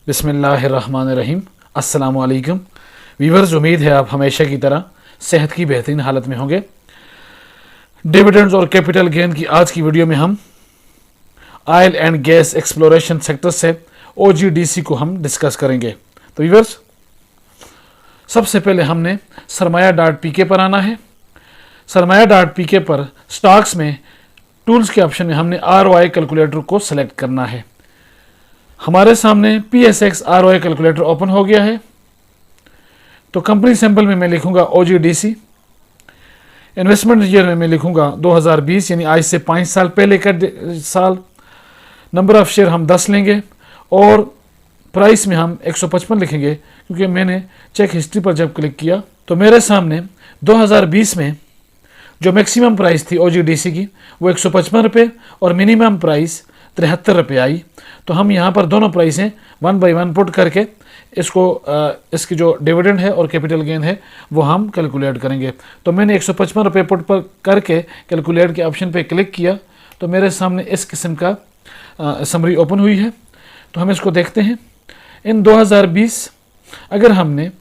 बिस्मिल्लाहिर्रहमानिर्रहीम। अस्सलाम वालेकुम वीवर्स, उम्मीद है आप हमेशा की तरह सेहत की बेहतरीन हालत में होंगे। डिविडेंड्स और कैपिटल गेन की आज की वीडियो में हम oil and gas exploration sector से OGDC को हम डिस्कस करेंगे। तो वीवर्स, सबसे पहले हमने सरमाया.pk पर आना है। सरमाया.pk पर स्टॉक्स में टूल्स के ऑप्शन में हमने ROI कैलकुलेटर को सेलेक्ट करना है। हमारे सामने PSX ROI कैलकुलेटर ओपन हो गया है। तो कंपनी सैंपल में मैं लिखूंगा OGDC। इन्वेस्टमेंट ईयर में मैं लिखूंगा 2020, यानी आज से 5 साल पहले का साल। नंबर ऑफ शेयर हम 10 लेंगे और प्राइस में हम 155 लिखेंगे, क्योंकि मैंने चेक हिस्ट्री पर जब क्लिक किया तो मेरे सामने 2020 में जो मैक्सिमम प्राइस थी OGDC की वो 155 रुपये और मिनिमम प्राइस 73 रुपये आई। तो हम यहाँ पर दोनों प्राइसें 1 बाई 1 पुट करके इसकी जो डिविडेंड है और कैपिटल गेन है वो हम कैलकुलेट करेंगे। तो मैंने 155 रुपये पुट पर करके कैलकुलेट के ऑप्शन पे क्लिक किया तो मेरे सामने इस किस्म का समरी ओपन हुई है। तो हम इसको देखते हैं। इन 2020 अगर हमने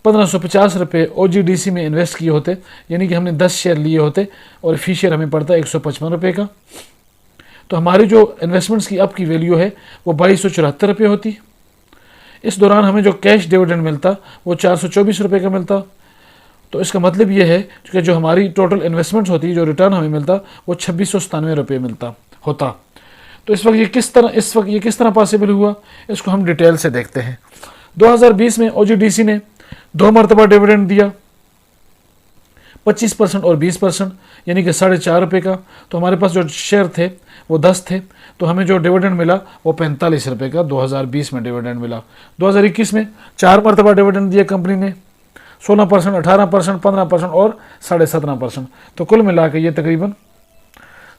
1550 रुपये OGDC में इन्वेस्ट किए होते, यानी कि हमने 10 शेयर लिए होते और फी शेयर हमें पड़ता है 155 रुपये का, तो हमारी जो इन्वेस्टमेंट्स की अब की वैल्यू है वो 2274 रुपये होती। इस दौरान हमें जो कैश डिविडेंड मिलता वो 424 रुपये का मिलता। तो इसका मतलब ये है कि जो हमारी टोटल इन्वेस्टमेंट्स होती, जो रिटर्न हमें मिलता वो 2697 रुपये मिलता होता। तो इस वक्त ये किस तरह पॉसिबल हुआ, इसको हम डिटेल से देखते हैं। 2020 में OGDC ने 2 मरतबा डिविडेंड दिया, 25% और 20%, यानी कि 4.5 रुपये का। तो हमारे पास जो शेयर थे वो 10 थे, तो हमें जो डिविडेंड मिला वो 45 रुपये का 2020 में डिविडेंड मिला। 2021 में 4 मरतबा डिविडेंड दिया कंपनी ने, 16%, 18%, 15% और 17.5%। तो कुल मिला के ये तकरीबन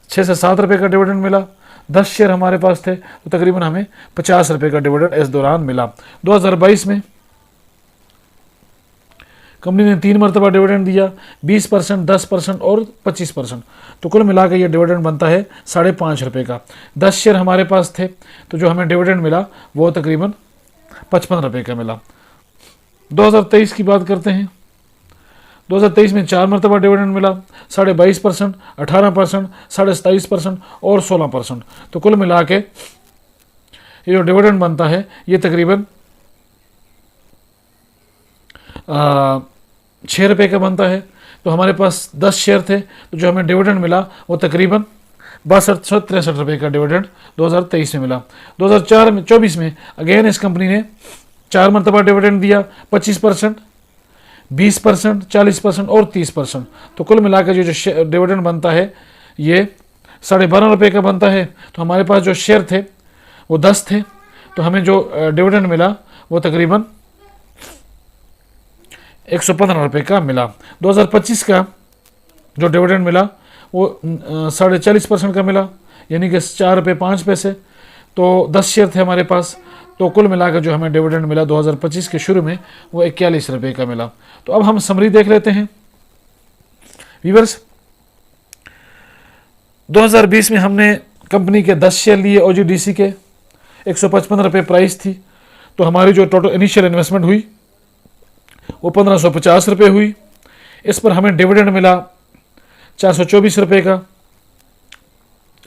6 से 7 रुपये का डिविडेंड मिला। 10 शेयर हमारे पास थे तो तकरीबन हमें 50 रुपये का डिविडेंड इस दौरान मिला। 2022 में कंपनी ने 3 मरतबा डिविडेंड दिया, 20%, 10% और 25%। तो कुल मिला के ये डिविडेंड बनता है 5.5 रुपये का। 10 शेयर हमारे पास थे तो जो हमें डिविडेंड मिला वो तकरीबन 55 रुपये का मिला। 2023 की बात करते हैं। 2023 में 4 मरतबा डिविडेंड मिला, 22.5%, 18%, 27.5% और 16%। तो कुल मिला के ये जो डिविडेंड बनता है ये तकरीबन 6 रुपये का बनता है। तो हमारे पास 10 शेयर थे तो जो हमें डिविडेंड मिला वो तकरीबन 62-63 रुपये का डिविडेंड 2023 में मिला। 2024 में अगेन इस कंपनी ने 4 मरतबा डिविडेंड दिया, 25%, 20%, 40% और 30%। तो कुल मिलाकर जो डिविडेंड बनता है ये 12.5 रुपये का बनता है। तो हमारे पास जो शेयर थे वो 10 थे तो हमें जो डिविडेंड मिला वो तकरीबन 115 रुपये का मिला। 2025 का जो डिविडेंड मिला वो 40.5% का मिला, यानी कि 4 रुपये 5 पैसे। तो 10 शेयर थे हमारे पास, तो कुल मिलाकर जो हमें डिविडेंड मिला 2025 के शुरू में वो 41 रुपये का मिला। तो अब हम समरी देख लेते हैं। व्यूअर्स, 2020 में हमने कंपनी के 10 शेयर लिए OGDC के, 155 रुपये प्राइस थी। तो हमारी जो टोटल इनिशियल इन्वेस्टमेंट हुई वो 1550 रुपये हुई। इस पर हमें डिविडेंड मिला 424 रुपये का।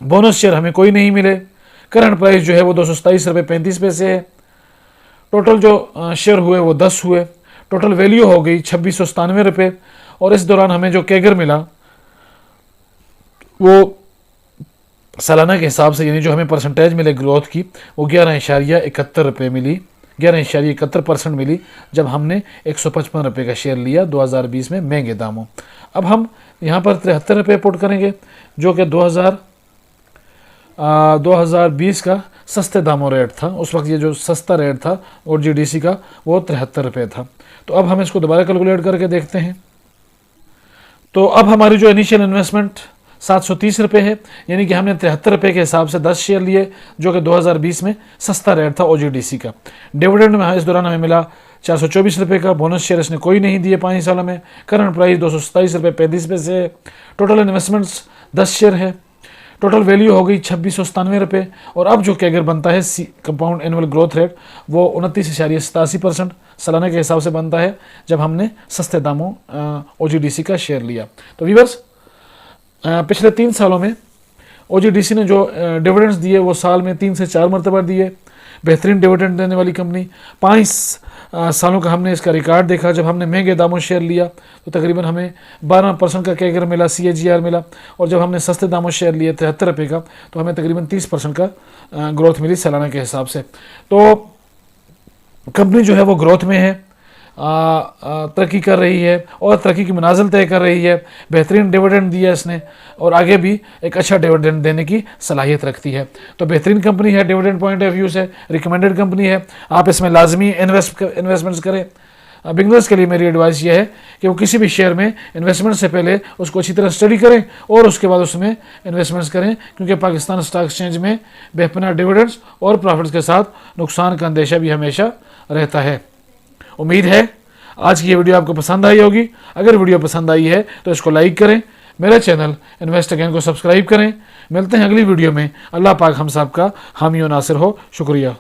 बोनस शेयर हमें कोई नहीं मिले। करंट प्राइस जो है वो 227 रुपये 35 पैसे है। टोटल जो शेयर हुए वो 10 हुए। टोटल वैल्यू हो गई 2697 रुपये। और इस दौरान हमें जो कैगर मिला वो सालाना के हिसाब से, यानी जो हमें परसेंटेज मिले ग्रोथ की, वो 11.71 रुपये मिली, 11.71% मिली जब हमने 155 रुपये का शेयर लिया 2020 में महंगे दामों। अब हम यहाँ पर 73 रुपये पुट करेंगे, जो कि 2020 का सस्ते दामों रेट था। उस वक्त ये जो सस्ता रेट था OGDC का वो 73 रुपये था। तो अब हम इसको दोबारा कैलकुलेट करके देखते हैं। तो अब हमारी जो इनिशियल इन्वेस्टमेंट 730 रुपये है, यानी कि हमने 73 रुपये के हिसाब से 10 शेयर लिए, जो कि 2020 में सस्ता रेट था OGDC का। डिविडेंड में इस दौरान हमें मिला 424 रुपये का। बोनस शेयर इसने कोई नहीं दिए 5 सालों में। करंट प्राइस 227 रुपये 35 पैसे है। टोटल इन्वेस्टमेंट्स 10 शेयर है। टोटल वैल्यू हो गई 2697 रुपये। और अब जो कैगर बनता है कंपाउंड एनुअल ग्रोथ रेट वो 29.87% सालाना के हिसाब से बनता है जब हमने सस्ते दामों OGDC का शेयर लिया। तो व्यूअर्स, पिछले 3 सालों में OGDC ने जो डिविडेंड्स दिए वो साल में 3 से 4 मरतबा दिए। बेहतरीन डिविडेंड देने वाली कंपनी। 5 सालों का हमने इसका रिकॉर्ड देखा। जब हमने महंगे दामों शेयर लिया तो तकरीबन हमें 12% का कैगर मिला, CAGR मिला। और जब हमने सस्ते दामों शेयर लिए 73 रुपये का तो हमें तकरीबन 30% का ग्रोथ मिली सालाना के हिसाब से। तो कंपनी जो है वो ग्रोथ में है, तरक्की कर रही है और तरक्की की मनाजिल तय कर रही है। बेहतरीन डिविडेंड दिया इसने और आगे भी एक अच्छा डिविडेंड देने की सलाहियत रखती है। तो बेहतरीन कंपनी है, डिविडेंड पॉइंट ऑफ व्यू से रिकमेंडेड कंपनी है। आप इसमें लाजमी इन्वेस्टमेंट्स करें। बिगनर्स के लिए मेरी एडवाइस ये है कि वो किसी भी शेयर में इन्वेस्टमेंट से पहले उसको अच्छी तरह स्टडी करें और उसके बाद उसमें इन्वेस्टमेंट्स करें, क्योंकि पाकिस्तान स्टॉक एक्सचेंज में बेपनाह डिविडेंड्स और प्रॉफिट्स के साथ नुकसान का अंदेशा भी हमेशा रहता है। उम्मीद है आज की ये वीडियो आपको पसंद आई होगी। अगर वीडियो पसंद आई है तो इसको लाइक करें, मेरे चैनल इन्वेस्ट अगेन को सब्सक्राइब करें। मिलते हैं अगली वीडियो में। अल्लाह पाक हम सब का हामी और नासिर हो। शुक्रिया।